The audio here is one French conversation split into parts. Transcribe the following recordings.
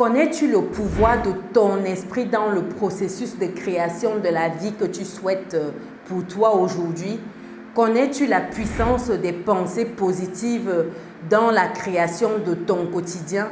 Connais-tu le pouvoir de ton esprit dans le processus de création de la vie que tu souhaites pour toi aujourd'hui? Connais-tu la puissance des pensées positives dans la création de ton quotidien?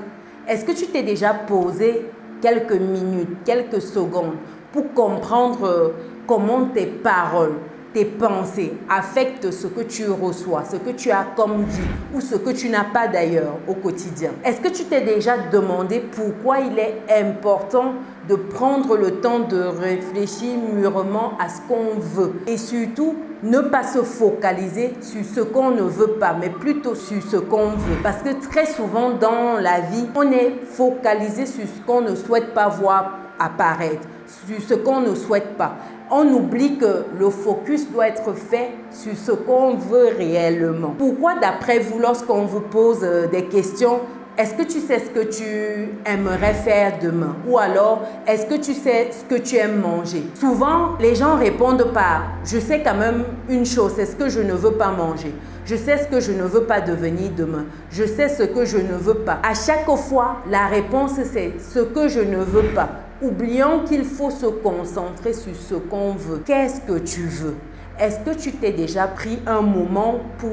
Est-ce que tu t'es déjà posé quelques minutes, quelques secondes pour comprendre comment tes paroles, tes pensées affectent ce que tu reçois, ce que tu as comme vie ou ce que tu n'as pas d'ailleurs au quotidien? Est-ce que tu t'es déjà demandé pourquoi il est important de prendre le temps de réfléchir mûrement à ce qu'on veut et surtout ne pas se focaliser sur ce qu'on ne veut pas, mais plutôt sur ce qu'on veut? Parce que très souvent dans la vie, on est focalisé sur ce qu'on ne souhaite pas voir apparaître, sur ce qu'on ne souhaite pas. On oublie que le focus doit être fait sur ce qu'on veut réellement. Pourquoi d'après vous, lorsqu'on vous pose des questions, est-ce que tu sais ce que tu aimerais faire demain? Ou alors, est-ce que tu sais ce que tu aimes manger? Souvent, les gens répondent par « je sais quand même une chose, c'est ce que je ne veux pas manger. Je sais ce que je ne veux pas devenir demain. Je sais ce que je ne veux pas. » À chaque fois, la réponse c'est « ce que je ne veux pas ». Oublions qu'il faut se concentrer sur ce qu'on veut. Qu'est-ce que tu veux? Est-ce que tu t'es déjà pris un moment pour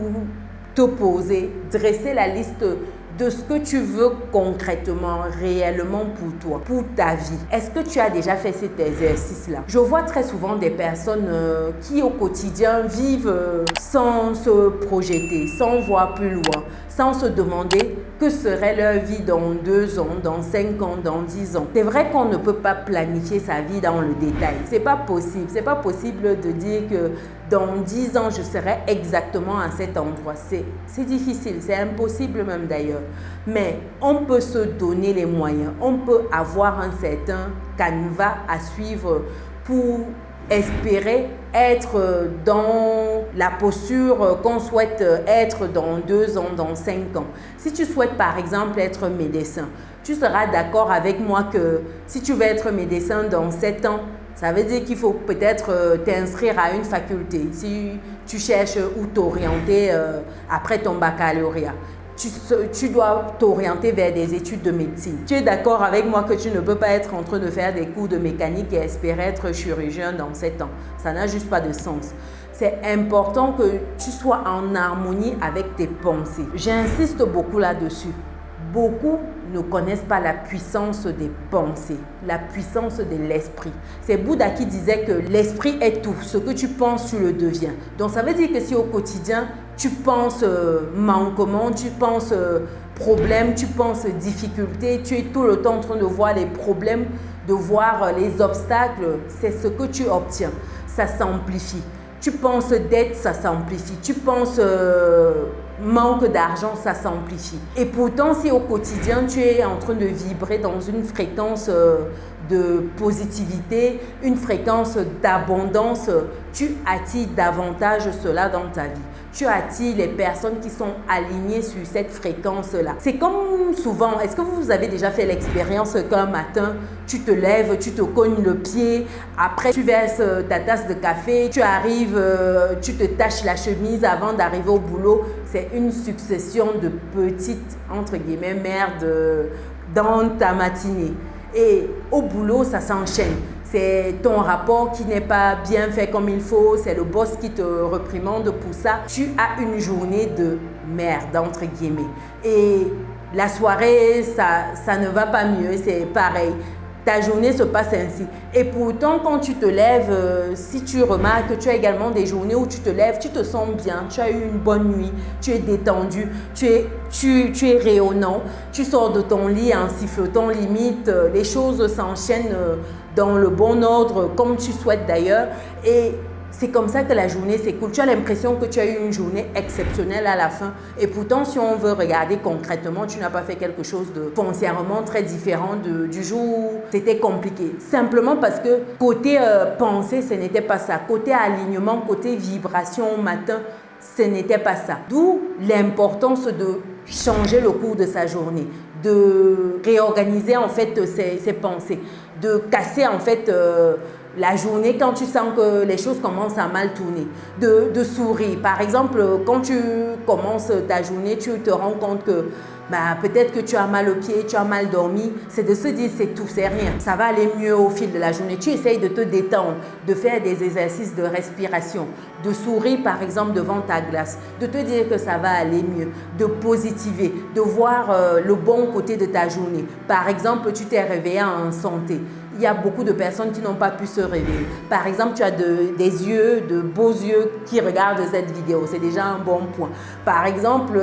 te poser, dresser la liste de ce que tu veux concrètement, réellement pour toi, pour ta vie? Est-ce que tu as déjà fait cet exercice-là? Je vois très souvent des personnes qui au quotidien vivent sans se projeter, sans voir plus loin, sans se demander que serait leur vie dans 2 ans, dans 5 ans, dans 10 ans. C'est vrai qu'on ne peut pas planifier sa vie dans le détail. C'est pas possible. C'est pas possible de dire que dans 10 ans, je serai exactement à cet endroit. C'est difficile, c'est impossible même d'ailleurs. Mais on peut se donner les moyens. On peut avoir un certain canevas à suivre pour espérer être dans la posture qu'on souhaite être dans 2 ans, dans 5 ans. Si tu souhaites par exemple être médecin, tu seras d'accord avec moi que si tu veux être médecin dans 7 ans, ça veut dire qu'il faut peut-être t'inscrire à une faculté si tu cherches où t'orienter après ton baccalauréat. Tu dois t'orienter vers des études de médecine. Tu es d'accord avec moi que tu ne peux pas être en train de faire des cours de mécanique et espérer être chirurgien dans 7 ans. Ça n'a juste pas de sens. C'est important que tu sois en harmonie avec tes pensées. J'insiste beaucoup là-dessus. Beaucoup ne connaissent pas la puissance des pensées, la puissance de l'esprit. C'est Bouddha qui disait que l'esprit est tout. Ce que tu penses, tu le deviens. Donc ça veut dire que si au quotidien, tu penses manquement, tu penses problème, tu penses difficulté, tu es tout le temps en train de voir les problèmes, de voir les obstacles, c'est ce que tu obtiens. Ça s'amplifie. Tu penses dette, ça s'amplifie. Tu penses manque d'argent, ça s'amplifie. Et pourtant, si au quotidien, tu es en train de vibrer dans une fréquence de positivité, une fréquence d'abondance, tu attires davantage cela dans ta vie. Tu attires les personnes qui sont alignées sur cette fréquence-là. C'est comme souvent, est-ce que vous avez déjà fait l'expérience qu'un matin, tu te lèves, tu te cognes le pied, après tu verses ta tasse de café, tu arrives, tu te taches la chemise avant d'arriver au boulot. C'est une succession de petites, entre guillemets, merdes dans ta matinée. Et au boulot, ça s'enchaîne. C'est ton rapport qui n'est pas bien fait comme il faut, c'est le boss qui te reprimande pour ça. Tu as une journée de merde, entre guillemets. Et la soirée, ça ne va pas mieux, c'est pareil. Ta journée se passe ainsi. Et pourtant, quand tu te lèves, si tu remarques que tu as également des journées où tu te lèves, tu te sens bien, tu as eu une bonne nuit, tu es détendu, tu es rayonnant, tu sors de ton lit en sifflotant limite, les choses s'enchaînent dans le bon ordre, comme tu souhaites d'ailleurs. Et c'est comme ça que la journée s'écoule. Tu as l'impression que tu as eu une journée exceptionnelle à la fin. Et pourtant, si on veut regarder concrètement, tu n'as pas fait quelque chose de foncièrement très différent du jour où c'était compliqué. Simplement parce que côté pensée, ce n'était pas ça. Côté alignement, côté vibration au matin, ce n'était pas ça. D'où l'importance de changer le cours de sa journée, de réorganiser en fait ses pensées, de casser en fait la journée quand tu sens que les choses commencent à mal tourner, de sourire. Par exemple, quand tu commences ta journée, tu te rends compte que peut-être que tu as mal aux pieds, tu as mal dormi, c'est de se dire c'est tout, c'est rien. Ça va aller mieux au fil de la journée. Tu essayes de te détendre, de faire des exercices de respiration, de sourire par exemple devant ta glace, de te dire que ça va aller mieux, de positiver, de voir le bon côté de ta journée. Par exemple, tu t'es réveillé en santé. Il y a beaucoup de personnes qui n'ont pas pu se réveiller. Par exemple, tu as des yeux, de beaux yeux qui regardent cette vidéo. C'est déjà un bon point. Par exemple,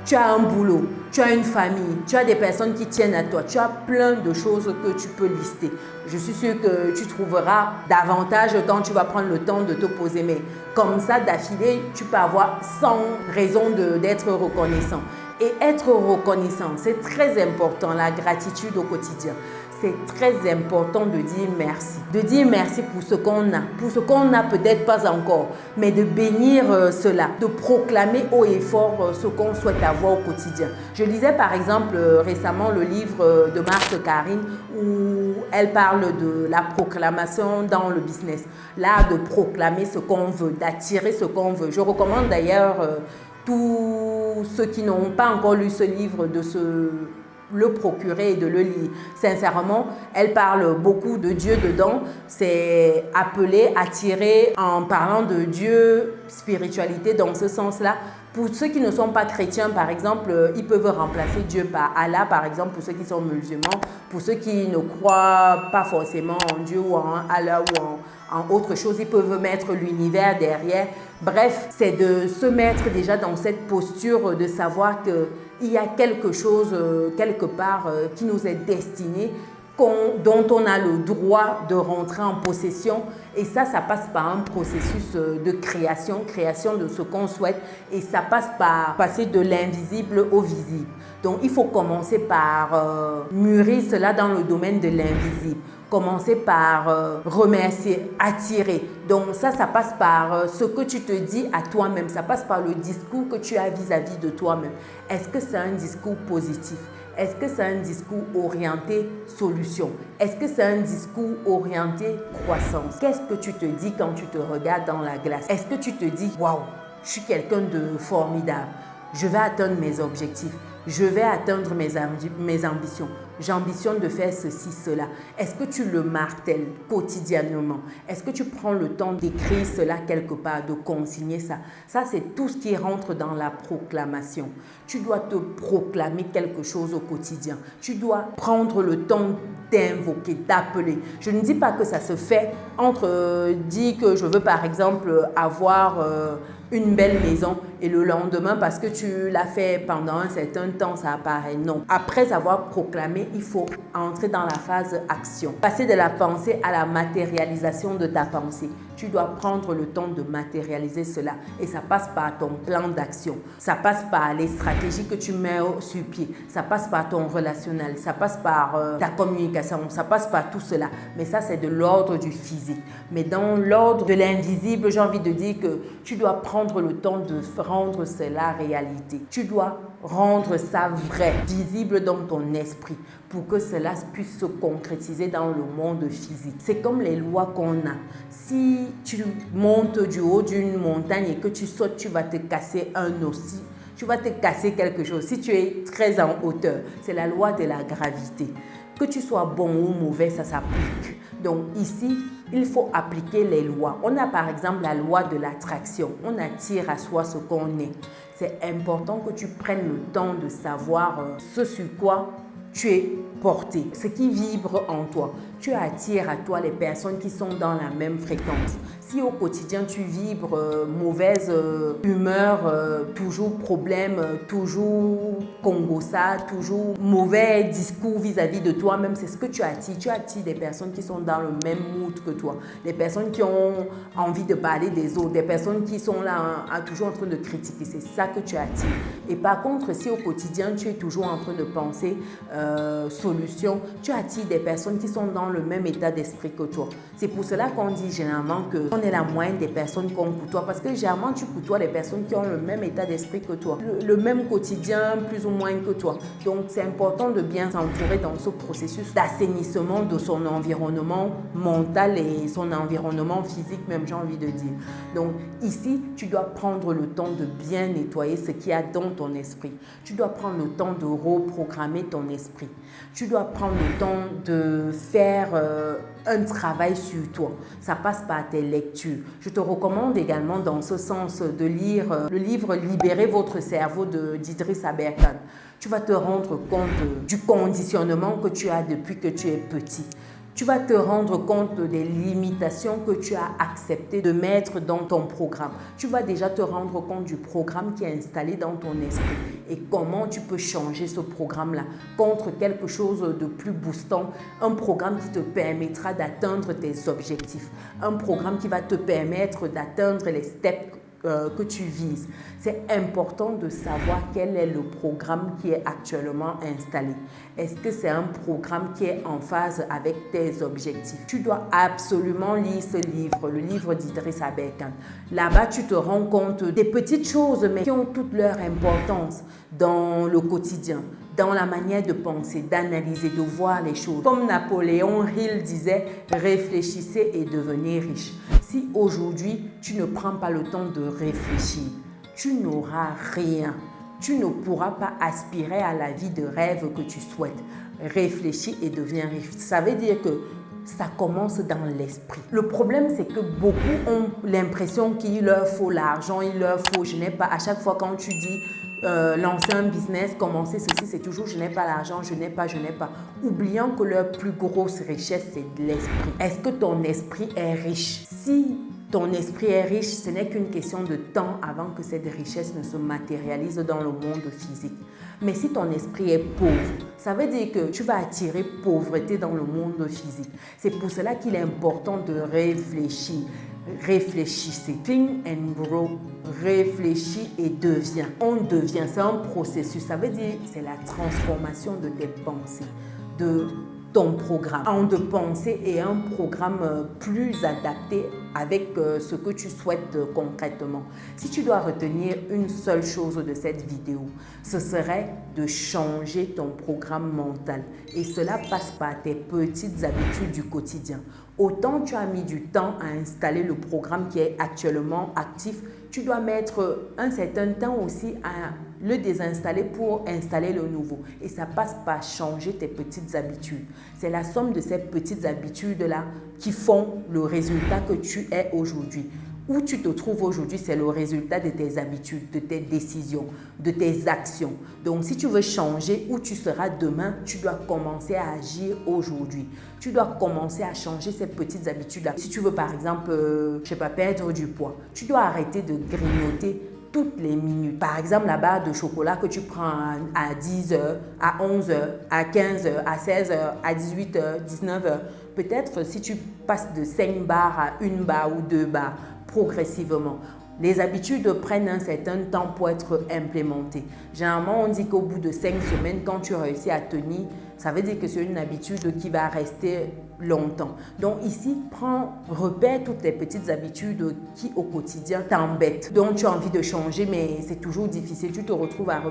tu as un boulot, tu as une famille, tu as des personnes qui tiennent à toi. Tu as plein de choses que tu peux lister. Je suis sûre que tu trouveras davantage quand tu vas prendre le temps de te poser. Mais comme ça, d'affilée, tu peux avoir 100 raisons d'être reconnaissant. Et être reconnaissant, c'est très important, la gratitude au quotidien. C'est très important de dire merci. De dire merci pour ce qu'on a, pour ce qu'on n'a peut-être pas encore, mais de bénir cela, de proclamer haut et fort ce qu'on souhaite avoir au quotidien. Je lisais par exemple récemment le livre de Marthe Karine où elle parle de la proclamation dans le business. L'art de proclamer ce qu'on veut, d'attirer ce qu'on veut. Je recommande d'ailleurs tous ceux qui n'ont pas encore lu ce livre de le procurer et de le lire. Sincèrement, elle parle beaucoup de Dieu dedans. C'est appelé, attiré en parlant de Dieu, spiritualité dans ce sens-là. Pour ceux qui ne sont pas chrétiens, par exemple, ils peuvent remplacer Dieu par Allah, par exemple, pour ceux qui sont musulmans. Pour ceux qui ne croient pas forcément en Dieu ou en Allah ou en autre chose, ils peuvent mettre l'univers derrière. Bref, c'est de se mettre déjà dans cette posture de savoir qu'il y a quelque chose, quelque part, qui nous est destiné, dont on a le droit de rentrer en possession. Et ça passe par un processus de création de ce qu'on souhaite. Et ça passe par passer de l'invisible au visible. Donc, il faut commencer par mûrir cela dans le domaine de l'invisible. Commencer par remercier, attirer. Donc ça passe par ce que tu te dis à toi-même. Ça passe par le discours que tu as vis-à-vis de toi-même. Est-ce que c'est un discours positif? Est-ce que c'est un discours orienté solution? Est-ce que c'est un discours orienté croissance? Qu'est-ce que tu te dis quand tu te regardes dans la glace? Est-ce que tu te dis « Waouh, je suis quelqu'un de formidable. Je vais atteindre mes objectifs. Je vais atteindre mes ambitions. J'ambitionne de faire ceci, cela. » Est-ce que tu le martèles quotidiennement? Est-ce que tu prends le temps d'écrire cela quelque part, de consigner ça? Ça, c'est tout ce qui rentre dans la proclamation. Tu dois te proclamer quelque chose au quotidien. Tu dois prendre le temps d'invoquer, d'appeler. Je ne dis pas que ça se fait entre dire que je veux par exemple avoir une belle maison et le lendemain, parce que tu l'as fait pendant un certain temps, ça apparaît. Non. Après avoir proclamé, il faut entrer dans la phase action. Passer de la pensée à la matérialisation de ta pensée. Tu dois prendre le temps de matérialiser cela. Et ça passe par ton plan d'action. Ça passe par les stratégies que tu mets sur pied. Ça passe par ton relationnel. Ça passe par ta communication. Ça passe par tout cela. Mais ça, c'est de l'ordre du physique. Mais dans l'ordre de l'invisible, j'ai envie de dire que tu dois prendre le temps de rendre cela réalité. Tu dois rendre ça vrai, visible dans ton esprit pour que cela puisse se concrétiser dans le monde physique. C'est comme les lois qu'on a. Si tu montes du haut d'une montagne et que tu sautes, tu vas te casser un os. Tu vas te casser quelque chose. Si tu es très en hauteur, c'est la loi de la gravité. Que tu sois bon ou mauvais, ça s'applique. Donc ici, il faut appliquer les lois. On a par exemple la loi de l'attraction. On attire à soi ce qu'on est. C'est important que tu prennes le temps de savoir ce sur quoi tu es porté, ce qui vibre en toi. Tu attires à toi les personnes qui sont dans la même fréquence. Si au quotidien tu vibres mauvaise humeur, toujours problème, toujours congossa, toujours mauvais discours vis-à-vis de toi-même, c'est ce que tu attires. Tu attires des personnes qui sont dans le même mood que toi, des personnes qui ont envie de parler des autres, des personnes qui sont là toujours en train de critiquer. C'est ça que tu attires. Et par contre, si au quotidien tu es toujours en train de penser solution, tu attires des personnes qui sont dans le même état d'esprit que toi. C'est pour cela qu'on dit généralement qu'on on est la moyenne des personnes qu'on côtoie parce que généralement tu côtoies des personnes qui ont le même état d'esprit que toi, le même quotidien plus ou moins que toi. Donc c'est important de bien s'entourer dans ce processus d'assainissement de son environnement mental et son environnement physique même, j'ai envie de dire. Donc ici, tu dois prendre le temps de bien nettoyer ce qu'il y a dans ton esprit. Tu dois prendre le temps de reprogrammer ton esprit. Tu dois prendre le temps de faire un travail sur toi. Ça passe par tes lectures. Je te recommande également dans ce sens de lire le livre Libérez votre cerveau d'Idriss Aberkan. Tu vas te rendre compte du conditionnement que tu as depuis que tu es petit. Tu vas te rendre compte des limitations que tu as accepté de mettre dans ton programme. Tu vas déjà te rendre compte du programme qui est installé dans ton esprit et comment tu peux changer ce programme-là contre quelque chose de plus boostant, un programme qui te permettra d'atteindre tes objectifs, un programme qui va te permettre d'atteindre les steps que tu vises. C'est important de savoir quel est le programme qui est actuellement installé. Est-ce que c'est un programme qui est en phase avec tes objectifs? Tu dois absolument lire ce livre, le livre d'Idriss Aberkan. Là-bas, tu te rends compte des petites choses, mais qui ont toute leur importance dans le quotidien, dans la manière de penser, d'analyser, de voir les choses. Comme Napoléon Hill disait, réfléchissez et devenez riche. Si aujourd'hui, tu ne prends pas le temps de réfléchir, tu n'auras rien. Tu ne pourras pas aspirer à la vie de rêve que tu souhaites. Réfléchis et deviens riche. Ça veut dire que ça commence dans l'esprit. Le problème, c'est que beaucoup ont l'impression qu'il leur faut l'argent, il leur faut, je n'ai pas, à chaque fois quand tu dis lancer un business, commencer ceci, c'est toujours je n'ai pas l'argent, je n'ai pas. Oubliant que leur plus grosse richesse, c'est de l'esprit. Est-ce que ton esprit est riche? Si ton esprit est riche, ce n'est qu'une question de temps avant que cette richesse ne se matérialise dans le monde physique. Mais si ton esprit est pauvre, ça veut dire que tu vas attirer pauvreté dans le monde physique. C'est pour cela qu'il est important de réfléchir. Réfléchissez. Think and grow. Réfléchis et deviens. On devient, c'est un processus. Ça veut dire c'est la transformation de tes pensées, de ton programme, en de penser et un programme plus adapté avec ce que tu souhaites concrètement. Si tu dois retenir une seule chose de cette vidéo, ce serait de changer ton programme mental. Et cela passe par tes petites habitudes du quotidien. Autant tu as mis du temps à installer le programme qui est actuellement actif, tu dois mettre un certain temps aussi à le désinstaller pour installer le nouveau. Et ça passe par changer tes petites habitudes. C'est la somme de ces petites habitudes-là qui font le résultat que tu es aujourd'hui. Où tu te trouves aujourd'hui, c'est le résultat de tes habitudes, de tes décisions, de tes actions. Donc, si tu veux changer où tu seras demain, tu dois commencer à agir aujourd'hui. Tu dois commencer à changer ces petites habitudes-là. Si tu veux, par exemple, perdre du poids, tu dois arrêter de grignoter toutes les minutes. Par exemple, la barre de chocolat que tu prends à 10h, à 11h, à 15h, à 16h, à 18h, 19h. Peut-être si tu passes de 5 barres à 1 barre ou 2 barres, progressivement. Les habitudes prennent un certain temps pour être implémentées. Généralement, on dit qu'au bout de 5 semaines, quand tu réussis à tenir, ça veut dire que c'est une habitude qui va rester longtemps. Donc ici, repère toutes les petites habitudes qui au quotidien t'embêtent, dont tu as envie de changer, mais c'est toujours difficile. Tu te retrouves à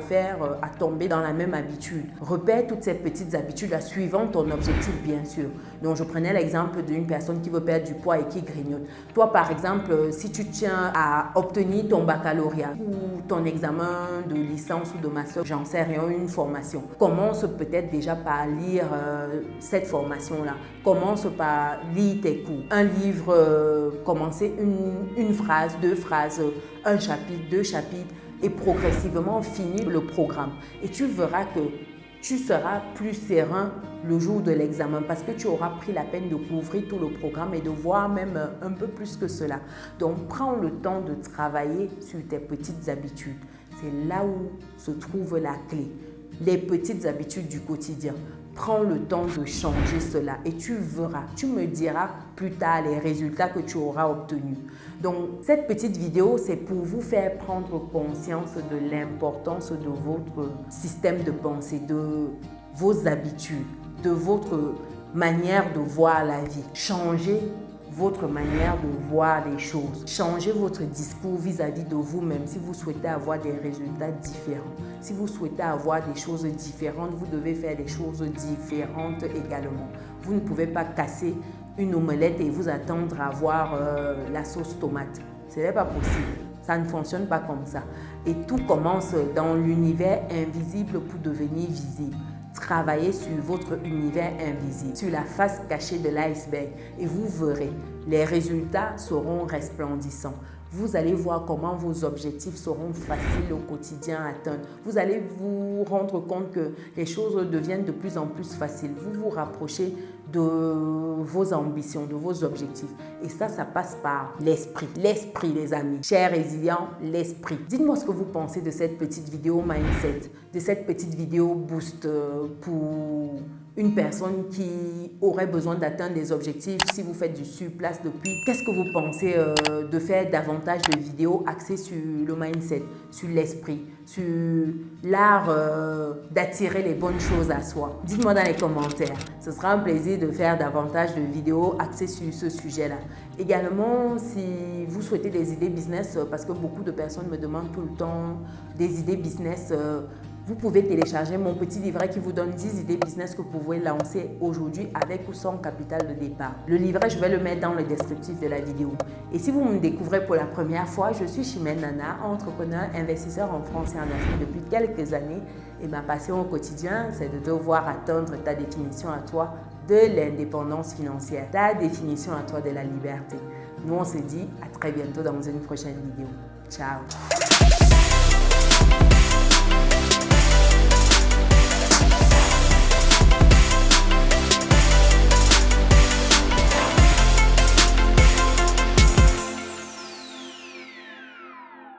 à tomber dans la même habitude. Repère toutes ces petites habitudes suivant ton objectif, bien sûr. Donc je prenais l'exemple d'une personne qui veut perdre du poids et qui grignote. Toi, par exemple, si tu tiens à obtenir ton baccalauréat ou ton examen de licence ou de master, j'en sais rien, une formation, commence peut-être déjà par lire cette formation-là. Commence par lire tes cours. Un livre, commencer une phrase, 2 phrases, un chapitre, 2 chapitres et progressivement finir le programme. Et tu verras que tu seras plus serein le jour de l'examen parce que tu auras pris la peine de couvrir tout le programme et de voir même un peu plus que cela. Donc, prends le temps de travailler sur tes petites habitudes. C'est là où se trouve la clé. Les petites habitudes du quotidien. Prends le temps de changer cela et tu verras, tu me diras plus tard les résultats que tu auras obtenus. Donc, cette petite vidéo, c'est pour vous faire prendre conscience de l'importance de votre système de pensée, de vos habitudes, de votre manière de voir la vie. Changez votre manière de voir les choses. Changez votre discours vis-à-vis de vous-même si vous souhaitez avoir des résultats différents. Si vous souhaitez avoir des choses différentes, vous devez faire des choses différentes également. Vous ne pouvez pas casser une omelette et vous attendre à avoir la sauce tomate. Ce n'est pas possible. Ça ne fonctionne pas comme ça. Et tout commence dans l'univers invisible pour devenir visible. Travaillez sur votre univers invisible, sur la face cachée de l'iceberg et vous verrez, les résultats seront resplendissants. Vous allez voir comment vos objectifs seront faciles au quotidien à atteindre. Vous allez vous rendre compte que les choses deviennent de plus en plus faciles. Vous vous rapprochez de vos ambitions, de vos objectifs. Et ça passe par l'esprit. L'esprit, les amis. Chers résilients, l'esprit. Dites-moi ce que vous pensez de cette petite vidéo mindset, de cette petite vidéo boost pour une personne qui aurait besoin d'atteindre des objectifs. Si vous faites du surplace depuis, qu'est-ce que vous pensez de faire davantage de vidéos axées sur le mindset, sur l'esprit, sur l'art d'attirer les bonnes choses à soi? Dites-moi dans les commentaires. Ce sera un plaisir de faire davantage de vidéos axées sur ce sujet-là. Également, si vous souhaitez des idées business, parce que beaucoup de personnes me demandent tout le temps des idées business, vous pouvez télécharger mon petit livret qui vous donne 10 idées business que vous pouvez lancer aujourd'hui avec ou sans capital de départ. Le livret, je vais le mettre dans le descriptif de la vidéo. Et si vous me découvrez pour la première fois, je suis Chimène Nana, entrepreneur, investisseur en France et en Afrique depuis quelques années. Et ma passion au quotidien, c'est de devoir atteindre ta définition à toi de l'indépendance financière, ta définition à toi de la liberté. Nous, on se dit à très bientôt dans une prochaine vidéo. Ciao!